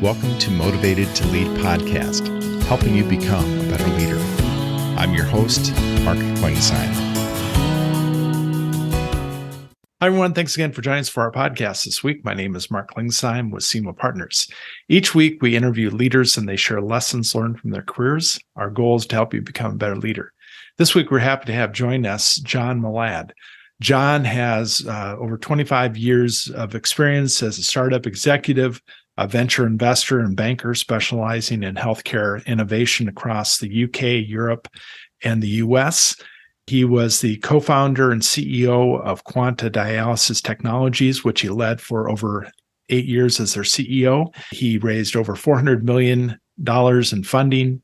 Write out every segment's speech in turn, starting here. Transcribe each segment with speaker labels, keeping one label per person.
Speaker 1: Welcome to Motivated to Lead podcast, helping you become a better leader. I'm your host, Mark Klingsheim. Hi, everyone. Thanks again for joining us for our podcast this week. My name is Mark Klingsheim with SEMA Partners. Each week, we interview leaders and they share lessons learned from their careers. Our goal is to help you become a better leader. This week, we're happy to have join us John Milad. John has over 25 years of experience as a startup executive, a venture investor and banker specializing in healthcare innovation across the UK, Europe, and the US. He was the co-founder and CEO of Quanta Dialysis Technologies, which he led for over 8 years as their CEO. He raised over $400 million in funding,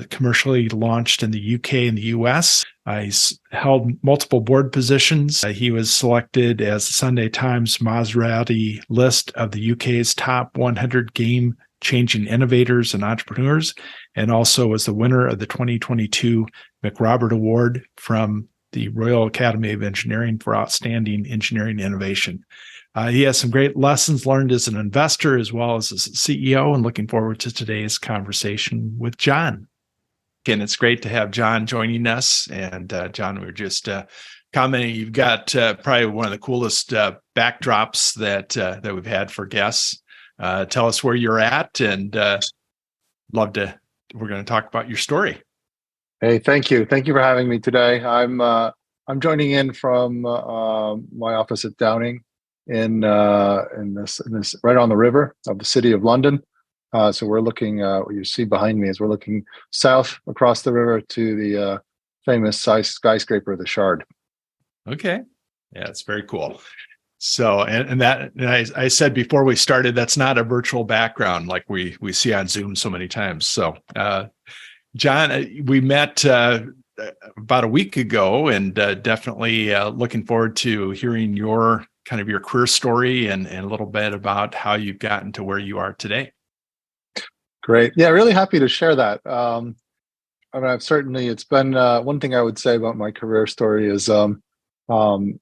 Speaker 1: commercially launched in the UK and the US. He's held multiple board positions. He was selected as the Sunday Times Maserati list of the UK's top 100 game-changing innovators and entrepreneurs, and also was the winner of the 2022 McRobert Award from the Royal Academy of Engineering for Outstanding Engineering Innovation. He has some great lessons learned as an investor as well as a CEO, and looking forward to today's conversation with John. Again, it's great to have John joining us. And John, we were just commenting, you've got probably one of the coolest backdrops that we've had for guests. Tell us where you're at, and we're going to talk about your story.
Speaker 2: Hey, thank you. Thank you for having me today. I'm joining in from my office at Downing in this right on the river of the city of London. So we're looking, what you see behind me is we're looking south across the river to the famous skyscraper, the Shard.
Speaker 1: Okay. Yeah, it's very cool. So, and I said before we started, that's not a virtual background like we see on Zoom so many times. So, John, we met about a week ago, and definitely looking forward to hearing your career story and a little bit about how you've gotten to where you are today.
Speaker 2: Great. Yeah, really happy to share that. I've certainly, it's been one thing I would say about my career story is it's one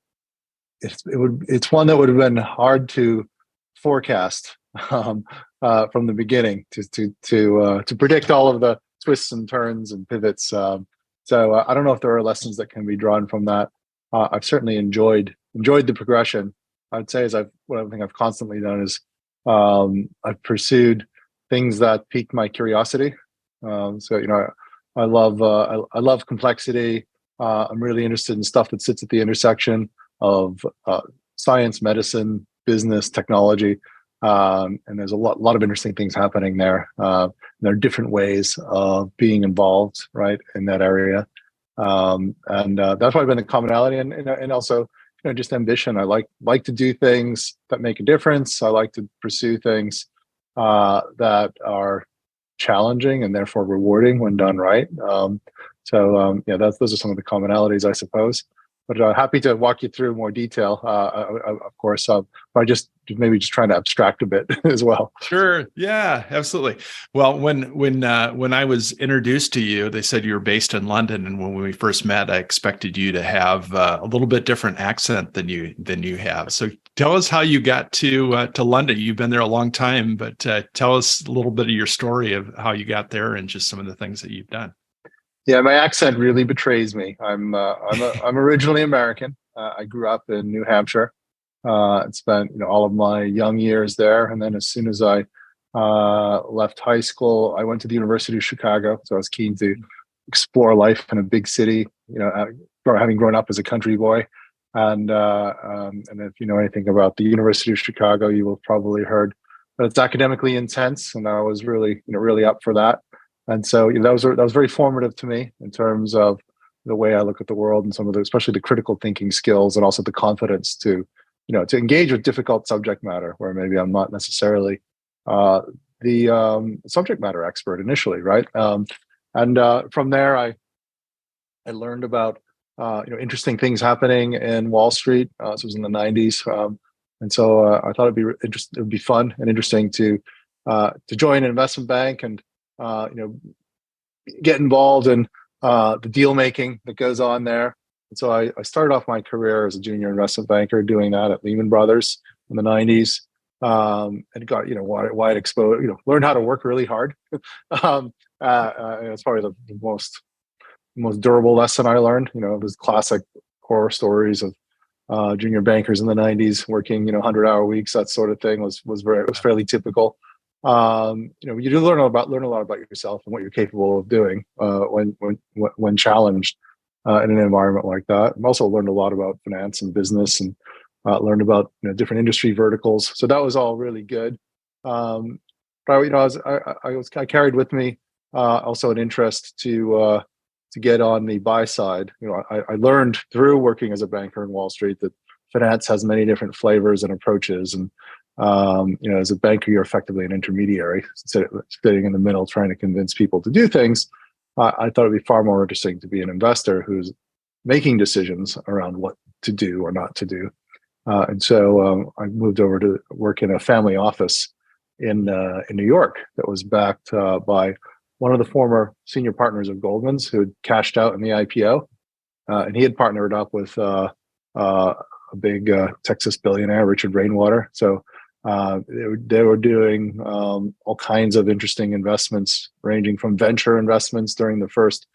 Speaker 2: that would have been hard to forecast from the beginning to predict all of the twists and turns and pivots. So I don't know if there are lessons that can be drawn from that. I've certainly enjoyed the progression. I'd say one thing I've constantly done is I've pursued things that piqued my curiosity. I love complexity. I'm really interested in stuff that sits at the intersection of science, medicine, business, technology, and there's a lot of interesting things happening there. There are different ways of being involved, right, in that area, and that's probably been the commonality, and also just ambition. I like to do things that make a difference. I like to pursue things that are challenging and therefore rewarding when done right. Those are some of the commonalities, I suppose. But happy to walk you through more detail, of course. By just trying to abstract a bit as well.
Speaker 1: Sure. Yeah, absolutely. Well, when I was introduced to you, they said you were based in London, and when we first met, I expected you to have a little bit different accent than you have. So tell us how you got to London. You've been there a long time, but tell us a little bit of your story of how you got there and just some of the things that you've done.
Speaker 2: Yeah, my accent really betrays me. I'm originally American. I grew up in New Hampshire. And spent all of my young years there, and then as soon as I left high school, I went to the University of Chicago. So I was keen to explore life in a big city. Having grown up as a country boy, and if you know anything about the University of Chicago, you will probably heard that it's academically intense, and I was really up for that. And so that was very formative to me in terms of the way I look at the world and some of especially the critical thinking skills, and also the confidence to engage with difficult subject matter where maybe I'm not necessarily the subject matter expert initially, right? From there, I learned about interesting things happening in Wall Street. This was in the 90s, and so I thought it would be fun and interesting to join an investment bank and get involved in the deal making that goes on there. And so I started off my career as a junior investment banker doing that at Lehman Brothers in the 90s. and got wide exposure. Learned how to work really hard. It's probably the most durable lesson I learned. Those classic horror stories of junior bankers in the 90s working 100-hour weeks, that sort of thing was fairly typical. You do learn a lot about yourself and what you're capable of doing when challenged in an environment like that. I also learned a lot about finance and business, and learned about different industry verticals. So that was all really good. But I carried with me also an interest to get on the buy side. I learned through working as a banker in Wall Street that finance has many different flavors and approaches, and as a banker, you're effectively an intermediary, sitting in the middle, trying to convince people to do things. I thought it'd be far more interesting to be an investor who's making decisions around what to do or not to do. And so I moved over to work in a family office in New York that was backed by one of the former senior partners of Goldman's, who had cashed out in the IPO, and he had partnered up with a big Texas billionaire, Richard Rainwater. So they were doing all kinds of interesting investments, ranging from venture investments during the first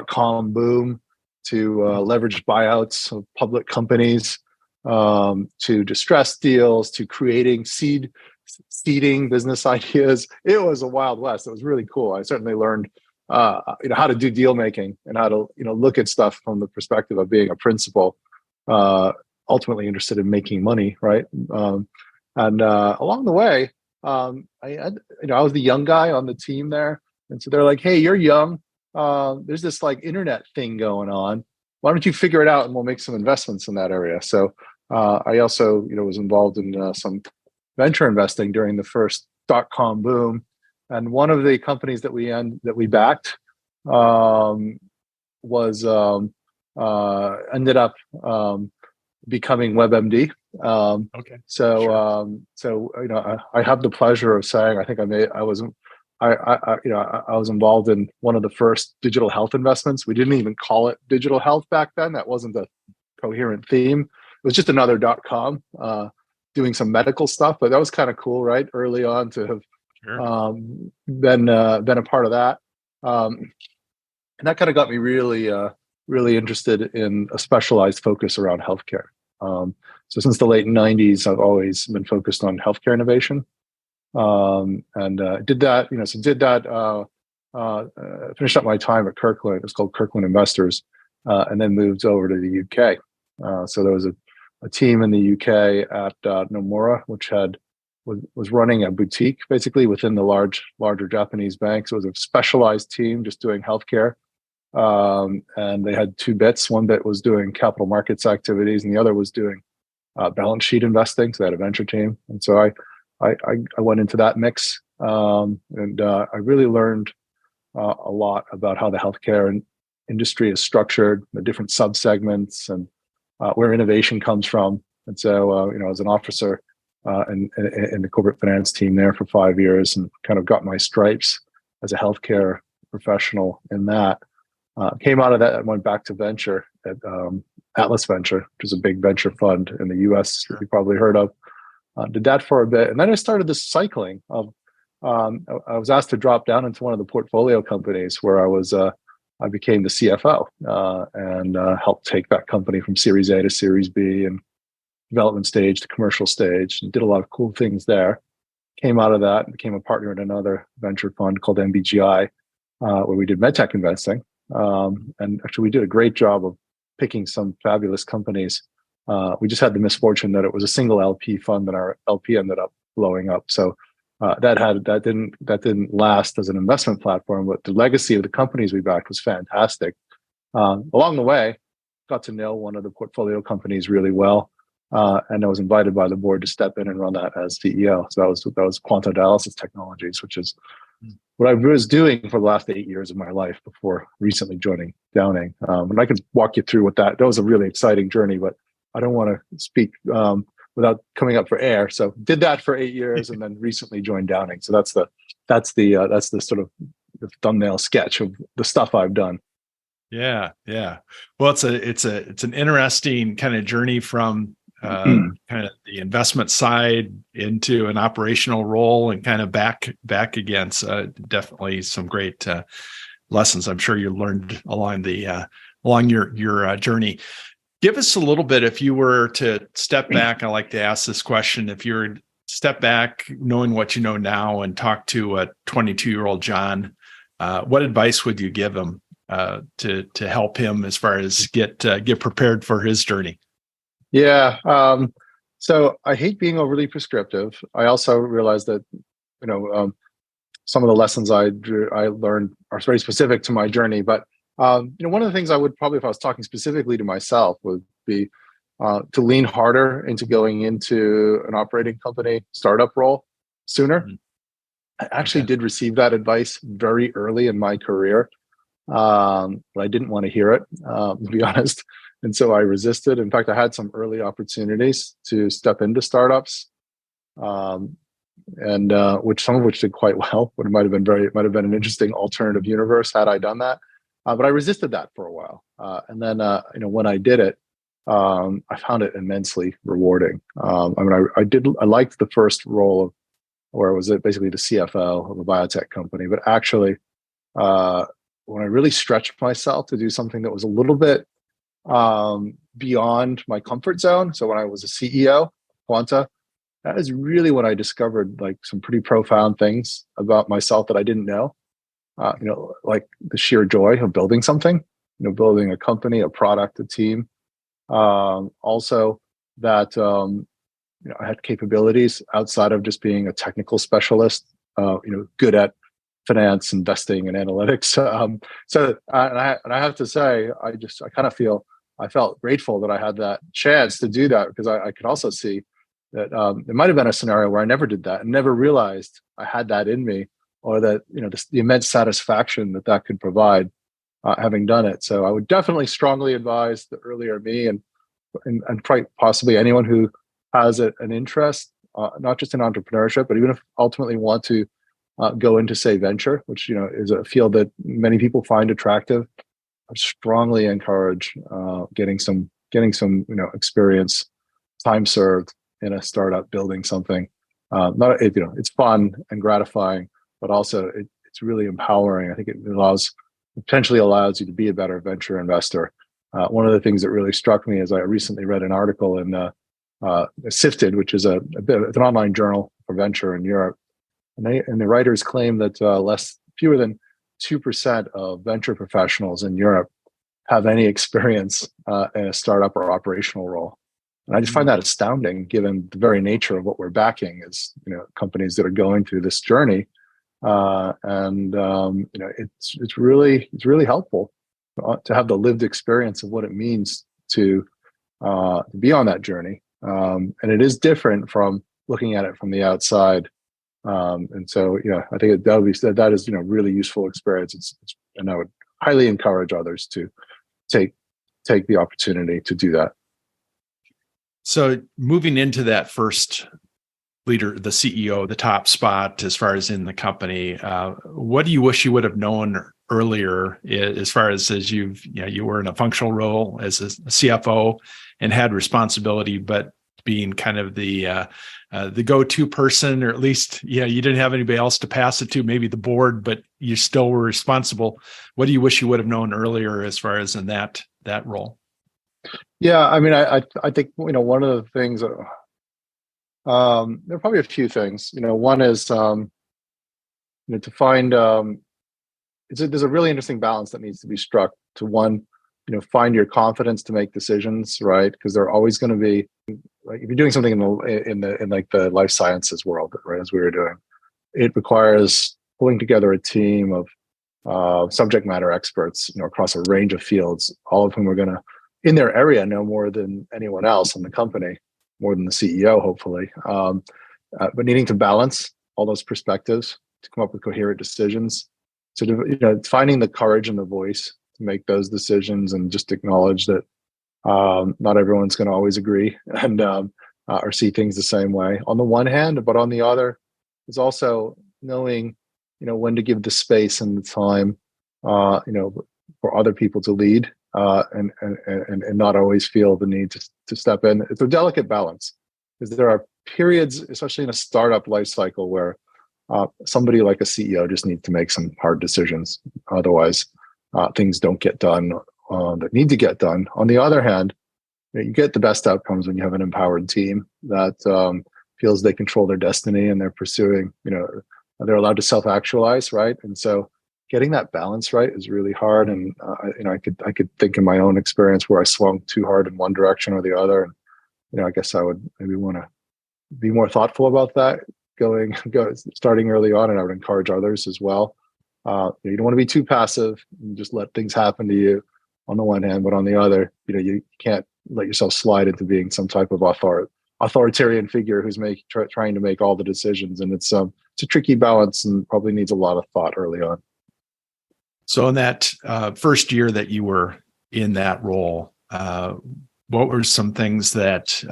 Speaker 2: .com boom to leveraged buyouts of public companies, to distressed deals, to creating seeding business ideas. It was a Wild West. It was really cool. I certainly learned how to do deal making and how to look at stuff from the perspective of being a principal, ultimately interested in making money, right? And along the way, I was the young guy on the team there, and so they're like, "Hey, you're young. There's this internet thing going on. Why don't you figure it out, and we'll make some investments in that area?" So I also, was involved in some venture investing during the first .com boom, and one of the companies that we backed was ended up becoming WebMD.
Speaker 1: Okay.
Speaker 2: So,
Speaker 1: Sure.
Speaker 2: I have the pleasure of saying I was involved in one of the first digital health investments. We didn't even call it digital health back then. That wasn't a coherent theme. It was just another .com doing some medical stuff, but that was kind of cool, right? Early on to have been a part of that, and that kind of got me really interested in a specialized focus around healthcare. So since the late 90s, I've always been focused on healthcare innovation, and did that. Finished up my time at Kirkland. It was called Kirkland Investors, and then moved over to the UK. So there was a team in the UK at Nomura, which was running a boutique basically within the larger Japanese banks. It was a specialized team just doing healthcare. And they had two bits. One bit was doing capital markets activities, and the other was doing balance sheet investing. So they had a venture team, and so I went into that mix, and I really learned a lot about how the healthcare industry is structured, the different subsegments, and where innovation comes from. And so, as an officer in the corporate finance team there for 5 years, and kind of got my stripes as a healthcare professional in that. Came out of that and went back to venture at Atlas Venture, which is a big venture fund in the US, Sure. You probably heard of. Did that for a bit. And then I started this cycling of, I was asked to drop down into one of the portfolio companies where I became the CFO and helped take that company from Series A to Series B and development stage to commercial stage, and did a lot of cool things there. Came out of that and became a partner in another venture fund called NBGI, where we did medtech investing. And actually, we did a great job of picking some fabulous companies. We just had the misfortune that it was a single LP fund, and our LP ended up blowing up. So that didn't last as an investment platform. But the legacy of the companies we backed was fantastic. Along the way, got to know one of the portfolio companies really well, and I was invited by the board to step in and run that as CEO. So that was Quanta Dialysis Technologies, which is what I was doing for the last 8 years of my life before recently joining Downing. And I could walk you through that was a really exciting journey, but I don't want to speak without coming up for air. So did that for 8 years and then recently joined Downing. So that's the sort of the thumbnail sketch of the stuff I've done.
Speaker 1: Yeah. Well, it's an interesting kind of journey from kind of the investment side into an operational role and kind of back again. So definitely some great lessons I'm sure you learned along your journey. Give us a little bit, if you were to step back, I like to ask this question, if you were to step back knowing what you know now and talk to a 22-year-old John, what advice would you give him to help him as far as get prepared for his journey?
Speaker 2: Yeah. So I hate being overly prescriptive. I also realize that, some of the lessons I learned are very specific to my journey. But, one of the things I would probably, if I was talking specifically to myself, would be to lean harder into going into an operating company startup role sooner. Mm-hmm. I actually did receive that advice very early in my career, but I didn't want to hear it, to be honest. And so I resisted. In fact, I had some early opportunities to step into startups, and some of which did quite well. But it might have been an interesting alternative universe had I done that. But I resisted that for a while, and then when I did it, I found it immensely rewarding. I liked the first role where it was basically the CFO of a biotech company, but actually, when I really stretched myself to do something that was a little bit beyond my comfort zone. So when I was a CEO, Quanta, that is really when I discovered like some pretty profound things about myself that I didn't know. Like the sheer joy of building something, building a company, a product, a team. Also that, I had capabilities outside of just being a technical specialist, good at finance, investing, and analytics. And I have to say, I felt grateful that I had that chance to do that, because I could also see that there might have been a scenario where I never did that and never realized I had that in me, or that the immense satisfaction that could provide having done it. So I would definitely strongly advise the earlier me and quite possibly anyone who has an interest, not just in entrepreneurship, but even if ultimately want to go into, say, venture, which is a field that many people find attractive. I strongly encourage getting some experience, time served in a startup, building something. It's fun and gratifying, but also it's really empowering. I think it potentially allows you to be a better venture investor. One of the things that really struck me is I recently read an article in Sifted, which is it's an online journal for venture in Europe, and the writers claim that fewer than 2% of venture professionals in Europe have any experience in a startup or operational role. And I just find that astounding, given the very nature of what we're backing is, companies that are going through this journey. It's really helpful to have the lived experience of what it means to be on that journey. And it is different from looking at it from the outside. And so, I think that is, really useful experience. And I would highly encourage others to take the opportunity to do that.
Speaker 1: So moving into that first leader, the CEO, the top spot as far as in the company, what do you wish you would have known earlier as far as you were in a functional role as a CFO and had responsibility, but being kind of the go-to person, or at least, you didn't have anybody else to pass it to, maybe the board, but you still were responsible. What do you wish you would have known earlier as far as in that role?
Speaker 2: Yeah, I think, one of the things, there are probably a few things. One is, to find, there's a really interesting balance that needs to be struck to, one, find your confidence to make decisions, right? Because they're always going to be, like, if you're doing something in the life sciences world, right, as we were doing, it requires pulling together a team of subject matter experts, across a range of fields, all of whom are going to, in their area, know more than anyone else in the company, more than the CEO, hopefully. But needing to balance all those perspectives to come up with coherent decisions. So, finding the courage and the voice to make those decisions, and just acknowledge that not everyone's going to always agree and or see things the same way on the one hand, but on the other is also knowing, when to give the space and the time, for other people to lead, and not always feel the need to step in. It's a delicate balance. because there are periods, especially in a startup life cycle, where somebody like a CEO just needs to make some hard decisions. Otherwise, things don't get done that need to get done. On the other hand, you get the best outcomes when you have an empowered team that feels they control their destiny and they're pursuing, they're allowed to self-actualize, right? And so getting that balance right is really hard. And I could think in my own experience where I swung too hard in one direction or the other. And I guess I would maybe want to be more thoughtful about that starting early on, and I would encourage others as well. You don't want to be too passive and just let things happen to you on the one hand, but on the other, you can't let yourself slide into being some type of authoritarian figure who's trying to make all the decisions. And it's a tricky balance and probably needs a lot of thought early on.
Speaker 1: So in that first year that you were in that role, what were some things that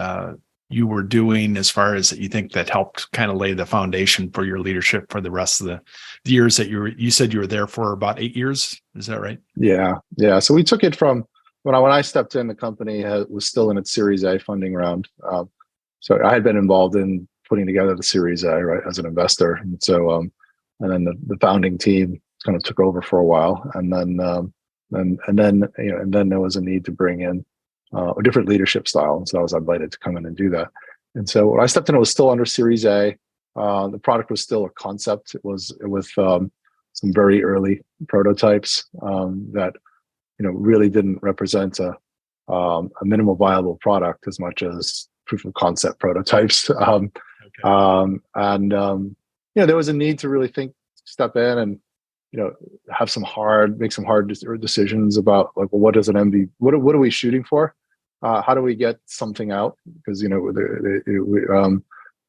Speaker 1: you were doing as far as that you think that helped kind of lay the foundation for your leadership for the rest of the years that you said you were there for about 8 years? Is that right?
Speaker 2: Yeah. So we took it from when I stepped in, the company was still in its Series A funding round. So I had been involved in putting together the Series A, right, as an investor. And so, and then the founding team kind of took over for a while, and then there was a need to bring in a different leadership style, and so I was invited to come in and do that. And so when I stepped in, it was still under Series A. The product was still a concept. It was with some very early prototypes that really didn't represent a minimal viable product as much as proof of concept prototypes. There was a need to really step in and make some hard decisions about, like, well, what does an MV? What are we shooting for? How do we get something out? Because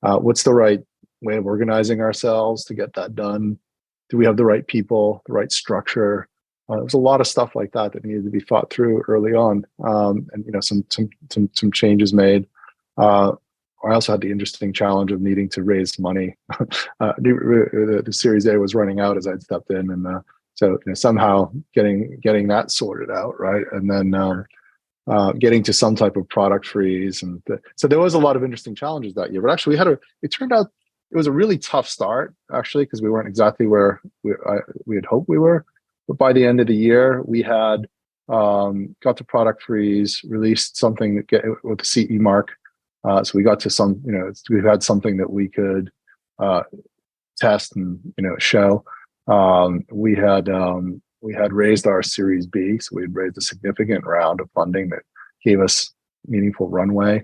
Speaker 2: what's the right way of organizing ourselves to get that done? Do we have the right people, the right structure? There's a lot of stuff like that needed to be thought through early on, and some changes made. I also had the interesting challenge of needing to raise money. The Series A was running out as I'd stepped in, and so somehow getting that sorted out, right, and then getting to some type of product freeze, and so there was a lot of interesting challenges that year. But actually, it turned out it was a really tough start, actually, because we weren't exactly where we had hoped we were. But by the end of the year, we had got the product freeze, released something with the CE mark. So we got to we've had something that we could test and show. We had raised our Series B, so we had raised a significant round of funding that gave us meaningful runway.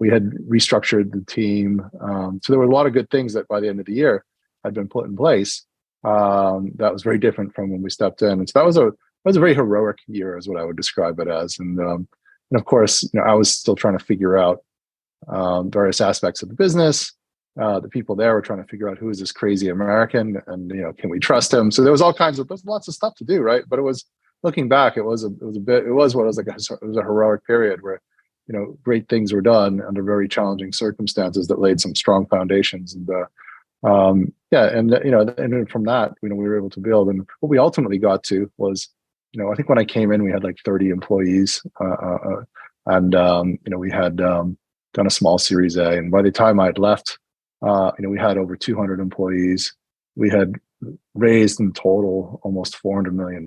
Speaker 2: We had restructured the team, so there were a lot of good things that by the end of the year had been put in place. That was very different from when we stepped in, and so that was a very heroic year, is what I would describe it as. And of course, I was still trying to figure out various aspects of the business. The people there were trying to figure out who is this crazy American, and can we trust him? So there was lots of stuff to do, right? But it was, looking back, it was a heroic period where great things were done under very challenging circumstances that laid some strong foundations. And and then from that, we were able to build. And what we ultimately got to was, I think when I came in, we had like 30 employees, and we had done a small Series A. And by the time I had left, we had over 200 employees. We had raised in total almost $400 million.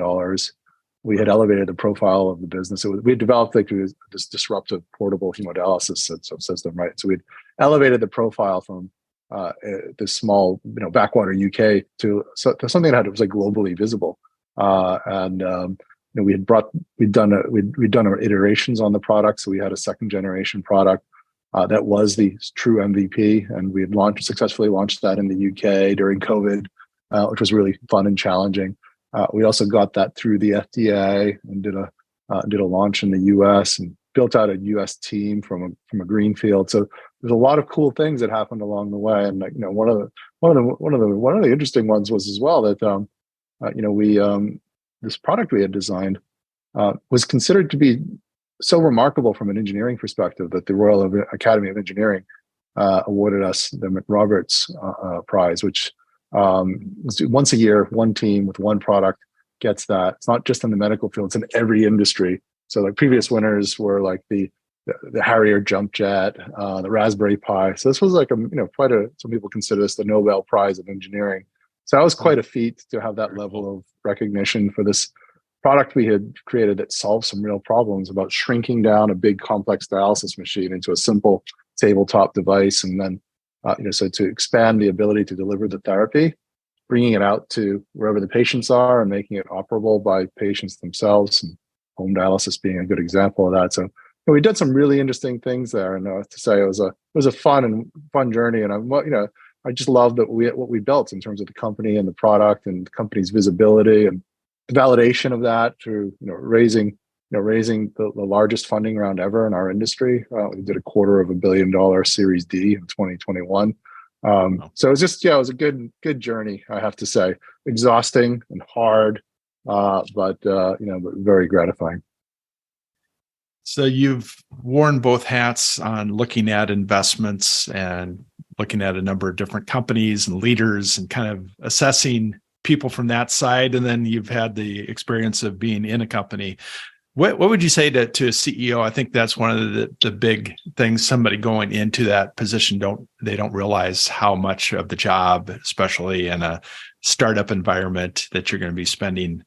Speaker 2: We had elevated the profile of the business. We had developed this disruptive portable hemodialysis system, right? So we'd elevated the profile from this small, backwater UK to something that was like globally visible. We'd done our iterations on the product. So we had a second generation product that was the true MVP, and we had successfully launched that in the UK during COVID, which was really fun and challenging. We also got that through the FDA and did a launch in the US and built out a US team from a greenfield. So there's a lot of cool things that happened along the way. And one of the interesting ones was as well that this product we had designed was considered to be so remarkable from an engineering perspective that the Royal Academy of Engineering awarded us the McRoberts Prize, which once a year, one team with one product gets that. It's not just in the medical field; it's in every industry. So, like, previous winners were like the the Harrier jump jet, the Raspberry Pi. So this was like some people consider this the Nobel Prize of engineering. So that was quite a feat to have that level of recognition for this product we had created that solved some real problems about shrinking down a big complex dialysis machine into a simple tabletop device, and then so to expand the ability to deliver the therapy, bringing it out to wherever the patients are and making it operable by patients themselves, and home dialysis being a good example of that. So we did some really interesting things there, and to say it was a fun journey, and I just love that what we built in terms of the company and the product and the company's visibility and the validation of that through raising the largest funding round ever in our industry. We did $250 million Series D in 2021. So it was it was a good journey, I have to say. Exhausting and hard, but very gratifying.
Speaker 1: So you've worn both hats on looking at investments and looking at a number of different companies and leaders and kind of assessing people from that side. And then you've had the experience of being in a company. What would you say to a CEO? I think that's one of the big things. Somebody going into that position don't realize how much of the job, especially in a startup environment, that you're going to be spending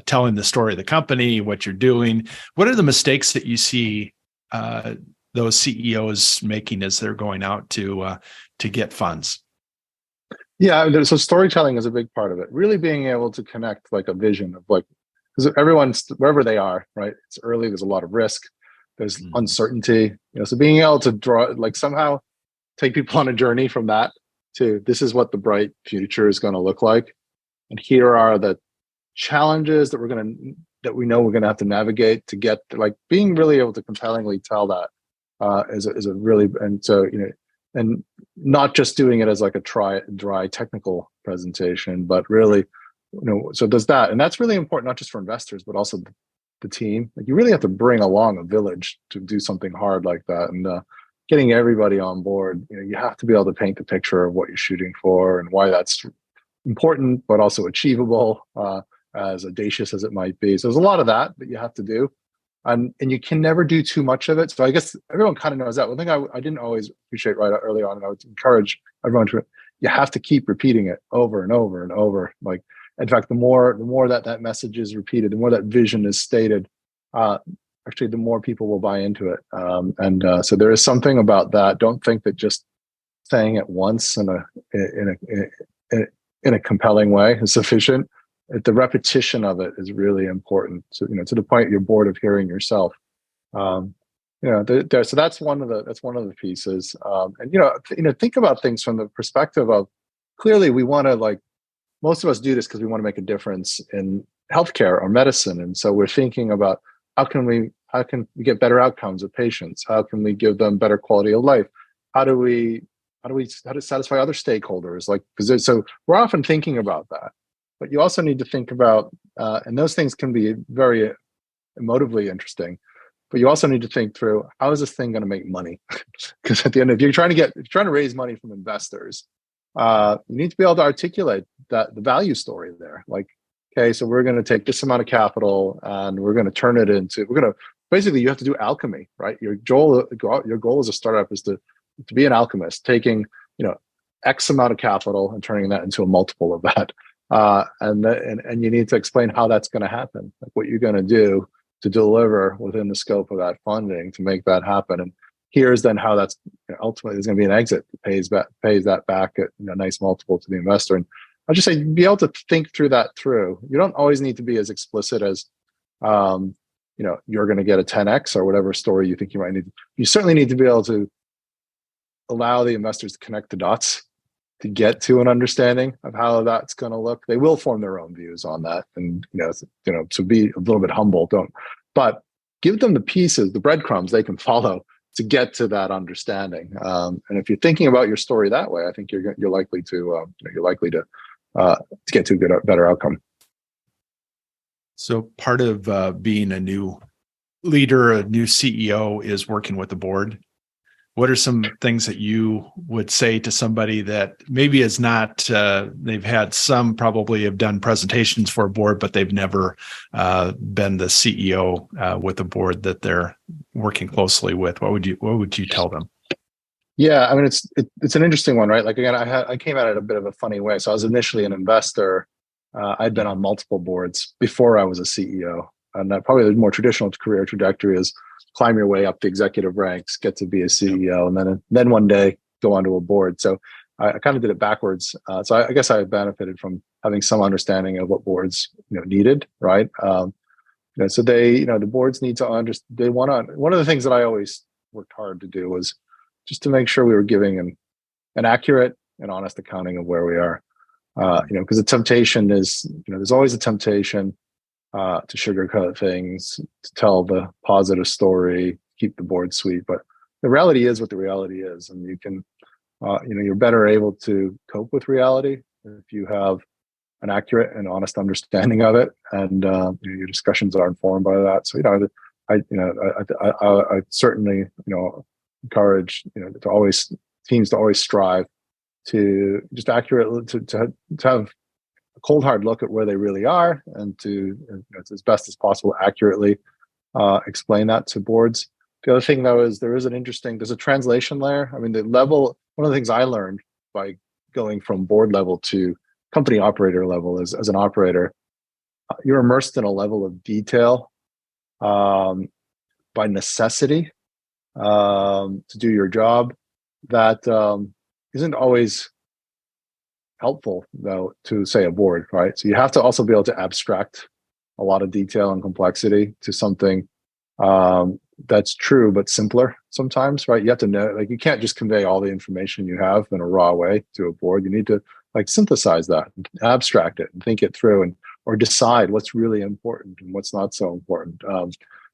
Speaker 1: telling the story of the company, what you're doing. What are the mistakes that you see those CEOs making as they're going out to get funds?
Speaker 2: Yeah, so storytelling is a big part of it. Really being able to connect like a vision of because everyone's wherever they are, right? It's early. There's a lot of risk. There's uncertainty. So being able to draw, somehow take people on a journey from that to this is what the bright future is going to look like, and here are the challenges that we know we're going to have to navigate to get being really able to compellingly tell that is a really, and so and not just doing it as like a dry technical presentation, but really so does that, and that's really important not just for investors but also the team. You really have to bring along a village to do something hard like that, and getting everybody on board. You have to be able to paint the picture of what you're shooting for and why that's important but also achievable, as audacious as it might be. So there's a lot of that you have to do, and you can never do too much of it. So I guess everyone kind of knows that. One thing I didn't always appreciate right early on, and I would encourage everyone to, you have to keep repeating it over and over and over. In fact, the more that message is repeated, the more that vision is stated, actually the more people will buy into it. So there is something about that. Don't think that just saying it once in a compelling way is sufficient. The repetition of it is really important. So to the point you're bored of hearing yourself. So that's one of the pieces. Think about things from the perspective of, clearly we want to most of us do this because we want to make a difference in healthcare or medicine, and so we're thinking about how can we get better outcomes of patients? How can we give them better quality of life? How to satisfy other stakeholders? So we're often thinking about that. But you also need to think about, and those things can be very emotively interesting, but you also need to think through, how is this thing going to make money? Because at the end, if you're trying to raise money from investors, you need to be able to articulate the value story there. Okay, so we're going to take this amount of capital and we're going to turn it into, basically you have to do alchemy, right? Your goal as a startup is to be an alchemist, taking, X amount of capital and turning that into a multiple of that. And you need to explain how that's going to happen, what you're going to do to deliver within the scope of that funding to make that happen. And here's then how that's ultimately there's going to be an exit that pays that back at a nice multiple to the investor. And I'll just say, be able to think through that through. You don't always need to be as explicit as, you're going to get a 10x or whatever story you think you might need. You certainly need to be able to allow the investors to connect the dots to get to an understanding of how that's going to look. They will form their own views on that, and so be a little bit humble. But give them the pieces, the breadcrumbs they can follow to get to that understanding. And if you're thinking about your story that way, I think you're likely to get to a better outcome.
Speaker 1: So part of being a new leader, a new CEO, is working with the board. what are some things that you would say to somebody that maybe is not, they've had some probably have done presentations for a board, but they've never been the CEO with a board that they're working closely with? What would you tell them?
Speaker 2: Yeah, I mean, it's an interesting one, right? Like, again, I came at it a bit of a funny way. So I was initially an investor. I'd been on multiple boards before I was a CEO, and probably the more traditional career trajectory is climb your way up the executive ranks, get to be a CEO, and then one day go onto a board. So I kind of did it backwards. So I guess I benefited from having some understanding of what boards needed, right? So the boards need to understand. They want to. One of the things that I always worked hard to do was just to make sure we were giving an accurate and honest accounting of where we are. Because the temptation is, there's always a temptation to sugarcoat things, to tell the positive story, keep the board sweet. But the reality is what the reality is, and you can, you're better able to cope with reality if you have an accurate and honest understanding of it, and your discussions are informed by that. So I certainly encourage teams to always strive to just accurately to have a cold hard look at where they really are, and to as best as possible accurately explain that to boards. The other thing though is there's a translation layer. I mean, one of the things I learned by going from board level to company operator level is, as an operator, you're immersed in a level of detail by necessity to do your job that isn't always helpful, though, to say a board, right? So you have to also be able to abstract a lot of detail and complexity to something that's true but simpler sometimes, right? You have to know, like, you can't just convey all the information you have in a raw way to a board. You need to synthesize that, abstract it, and think it through, or decide what's really important and what's not so important.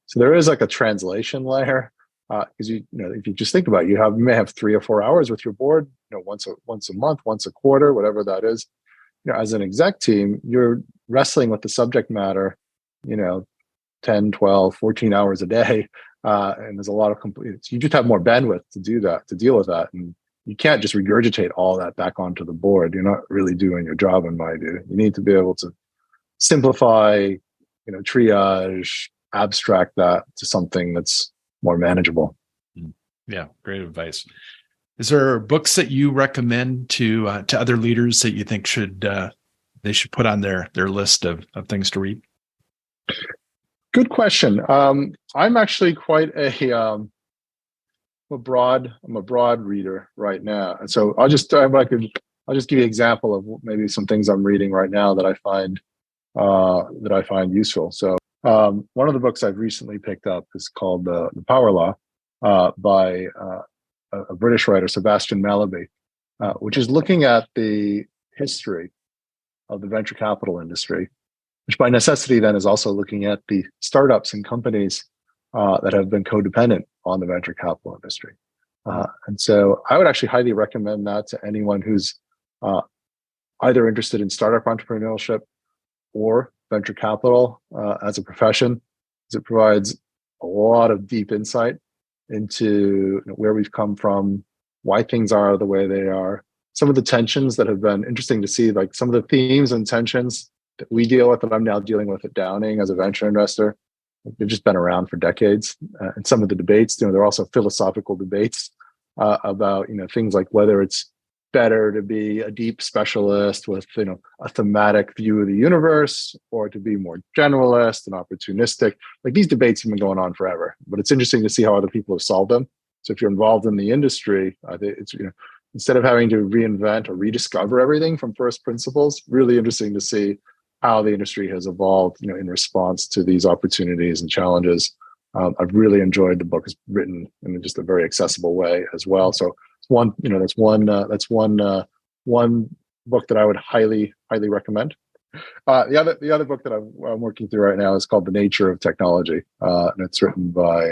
Speaker 2: So there is a translation layer. Because if you just think about it, you may have 3 or 4 hours with your board, once a month, once a quarter, whatever that is. As an exec team, you're wrestling with the subject matter, 10, 12, 14 hours a day, and there's a lot of you just have more bandwidth to do that, to deal with that, and you can't just regurgitate all that back onto the board. You're not really doing your job, in my view. You need to be able to simplify, triage, abstract that to something that's more manageable.
Speaker 1: Yeah, great advice. Is there books that you recommend to other leaders that you think they should put on their list of things to read?
Speaker 2: Good question. I'm actually quite I'm a broad reader right now, and so I'll just give you an example of maybe some things I'm reading right now that I find useful. So one of the books I've recently picked up is called The Power Law by a British writer, Sebastian Mallaby, which is looking at the history of the venture capital industry, which by necessity then is also looking at the startups and companies that have been codependent on the venture capital industry. And so I would actually highly recommend that to anyone who's either interested in startup entrepreneurship or venture capital as a profession, because it provides a lot of deep insight into where we've come from, why things are the way they are, some of the tensions that have been interesting to see, like some of the themes and tensions that we deal with, that I'm now dealing with at Downing as a venture investor. They've just been around for decades. And some of the debates, there are also philosophical debates about things like whether it's better to be a deep specialist with a thematic view of the universe, or to be more generalist and opportunistic. Like, these debates have been going on forever, but it's interesting to see how other people have solved them. So if you're involved in the industry, it's instead of having to reinvent or rediscover everything from first principles, really interesting to see how the industry has evolved in response to these opportunities and challenges. I've really enjoyed the book. It's written in just a very accessible way as well. So that's one book that I would highly recommend. The other book that I'm working through right now is called The Nature of Technology, and it's written by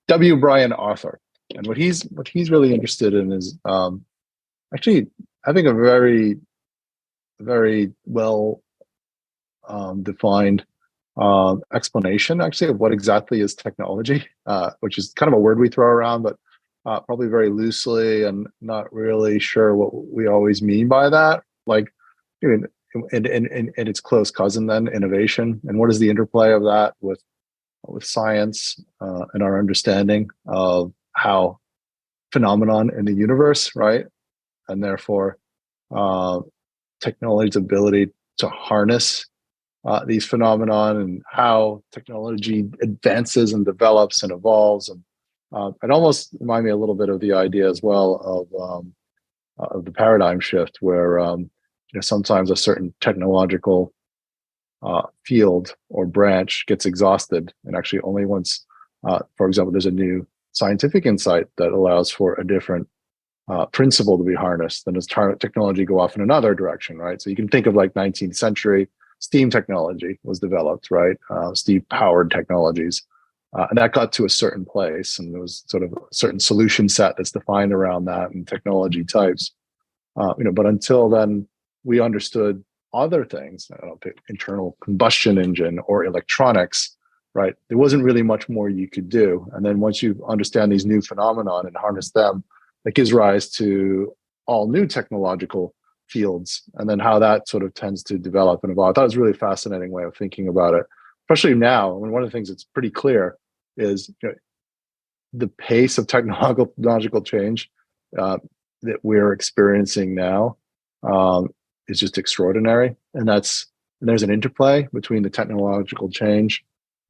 Speaker 2: W. Brian Arthur. And what he's really interested in is actually having a very, very well defined explanation, actually, of what exactly is technology, which is kind of a word we throw around, but probably very loosely and not really sure what we always mean by that. Like, I mean, and its close cousin then, innovation, and what is the interplay of that with science and our understanding of how phenomenon in the universe, right? And therefore, technology's ability to harness these phenomenon and how technology advances and develops and evolves. And it almost remind me a little bit of the idea as well of the paradigm shift, where sometimes a certain technological field or branch gets exhausted, and actually only once, for example, there's a new scientific insight that allows for a different principle to be harnessed, then as technology go off in another direction, right? So you can think of like 19th century steam technology was developed, right? Steam powered technologies. And that got to a certain place, and there was sort of a certain solution set that's defined around that and technology types. But until then, we understood other things, I don't think internal combustion engine or electronics, right? There wasn't really much more you could do. And then once you understand these new phenomenon and harness them, that gives rise to all new technological fields, and then how that sort of tends to develop and evolve. I thought it was a really fascinating way of thinking about it, especially now. When one of the things that's pretty clear is the pace of technological change that we're experiencing now is just extraordinary, and there's an interplay between the technological change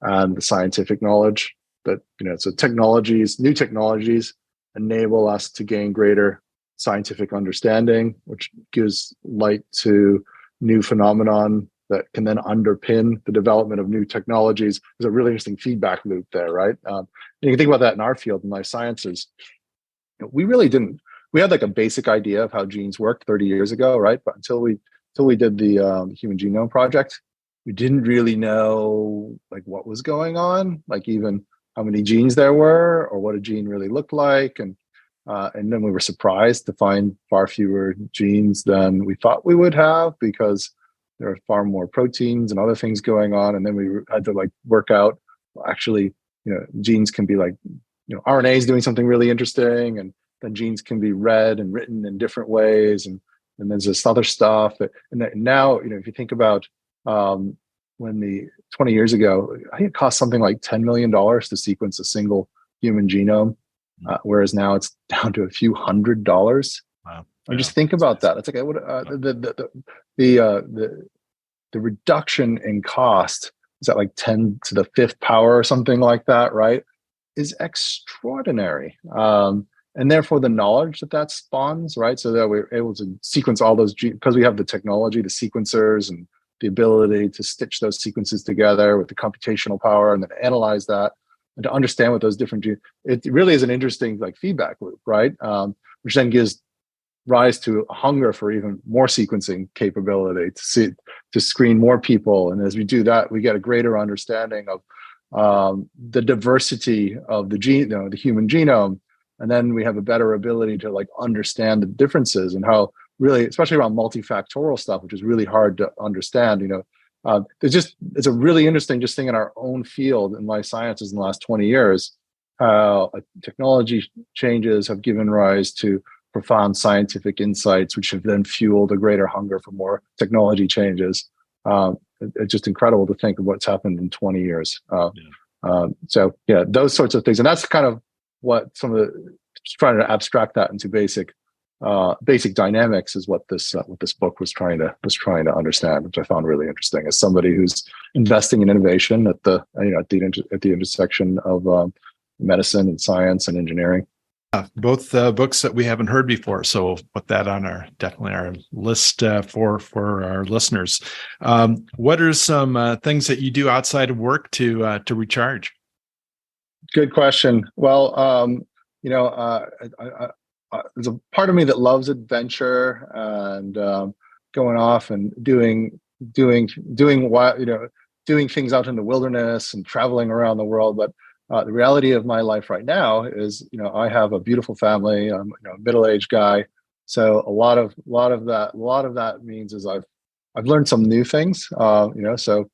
Speaker 2: and the scientific knowledge. That so new technologies enable us to gain greater scientific understanding, which gives light to new phenomenon that can then underpin the development of new technologies. There's a really interesting feedback loop there, right? You can think about that in our field, in life sciences. We really didn't. We had like a basic idea of how genes worked 30 years ago, right? But until we did the Human Genome Project, we didn't really know like what was going on, like even how many genes there were or what a gene really looked like. And then we were surprised to find far fewer genes than we thought we would have, because there are far more proteins and other things going on. And then we had to like work out, well, actually, genes can be like, RNA is doing something really interesting, and then genes can be read and written in different ways. And there's this other stuff. And now, if you think about when 20 years ago, I think it cost something like $10 million to sequence a single human genome, whereas now it's down to a few $100.
Speaker 1: Wow.
Speaker 2: And just think about that. It's like the reduction in cost is at like 10 to the fifth power or something like that, right? Is extraordinary. And therefore the knowledge that spawns, right? So that we're able to sequence all those genes, because we have the technology, the sequencers, and the ability to stitch those sequences together with the computational power and then analyze that and to understand what those different genes, it really is an interesting like feedback loop, right? Which then gives rise to a hunger for even more sequencing capability to screen more people. And as we do that, we get a greater understanding of the diversity of the the human genome. And then we have a better ability to like understand the differences and how really, especially around multifactorial stuff, which is really hard to understand. It's a really interesting just thing in our own field in life sciences in the last 20 years, how technology changes have given rise to profound scientific insights, which have then fueled a greater hunger for more technology changes. It's just incredible to think of what's happened in 20 years. So those sorts of things. And that's kind of what some of the, just trying to abstract that into basic dynamics is what this book was trying to understand, which I found really interesting as somebody who's investing in innovation at the intersection of medicine and science and engineering.
Speaker 1: Both books that we haven't heard before, so we'll put that on our list for our listeners. What are some things that you do outside of work to recharge?
Speaker 2: Good question. Well, there's a part of me that loves adventure and going off and doing things out in the wilderness and traveling around the world. But the reality of my life right now is, I have a beautiful family. I'm a middle-aged guy, so a lot of that means is I've learned some new things. So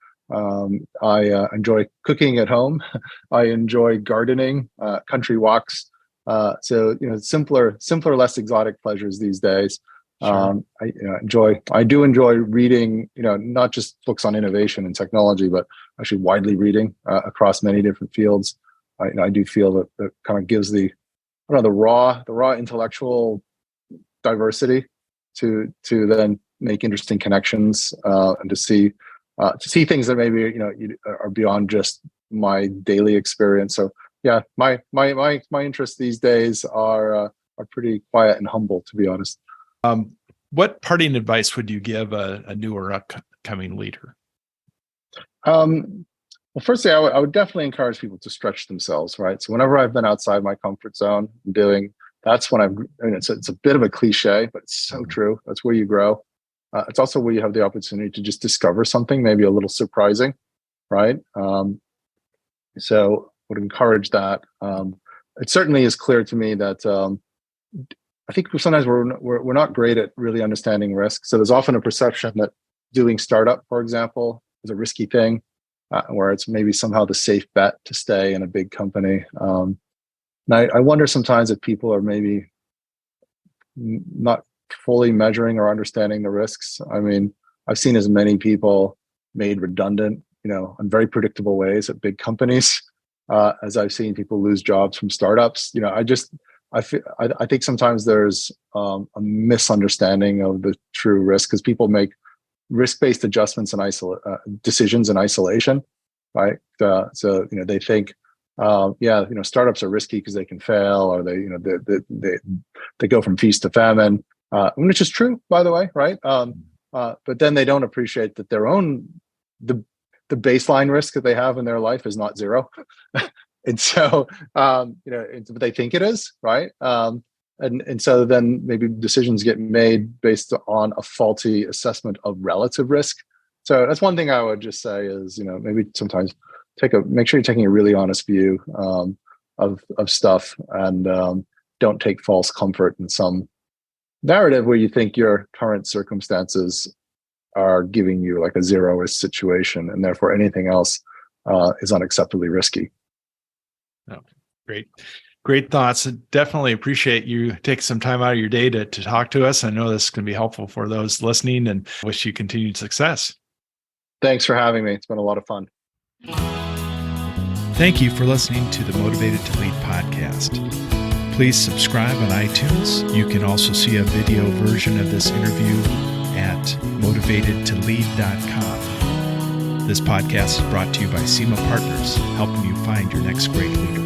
Speaker 2: I enjoy cooking at home. I enjoy gardening, country walks. So simpler, less exotic pleasures these days.
Speaker 1: Sure.
Speaker 2: I do enjoy reading, not just books on innovation and technology, but actually widely reading across many different fields. I do feel that kind of gives the raw intellectual diversity to then make interesting connections and to see things that maybe are beyond just my daily experience. So yeah, my interests these days are pretty quiet and humble, to be honest.
Speaker 1: What parting advice would you give a new or upcoming leader?
Speaker 2: Well, firstly, I would definitely encourage people to stretch themselves, right? So whenever I've been outside my comfort zone that's when it's a bit of a cliche, but it's so true. That's where you grow. It's also where you have the opportunity to just discover something, maybe a little surprising, right? So would encourage that. It certainly is clear to me that I think sometimes we're not great at really understanding risk. So there's often a perception that doing startup, for example, is a risky thing, where it's maybe somehow the safe bet to stay in a big company. And I wonder sometimes if people are maybe not fully measuring or understanding the risks. I mean, I've seen as many people made redundant, in very predictable ways at big companies, as I've seen people lose jobs from startups. I think sometimes there's a misunderstanding of the true risk because people make risk-based adjustments and decisions in isolation, right? So they think, startups are risky because they can fail, or they go from feast to famine, which is true, by the way, right? But then they don't appreciate that the baseline risk that they have in their life is not zero. And so, they think it is, right? And so then maybe decisions get made based on a faulty assessment of relative risk. So that's one thing I would just say is, maybe sometimes make sure you're taking a really honest view of stuff, and don't take false comfort in some narrative where you think your current circumstances are giving you like a zero risk situation, and therefore anything else is unacceptably risky.
Speaker 1: Oh, great thoughts. Definitely appreciate you taking some time out of your day to talk to us. I know this can be helpful for those listening, and wish you continued success.
Speaker 2: Thanks for having me. It's been a lot of fun.
Speaker 1: Thank you for listening to the Motivated to Lead podcast. Please subscribe on iTunes. You can also see a video version of this interview at motivatedtolead.com. This podcast is brought to you by Symetis Partners, helping you find your next great leader.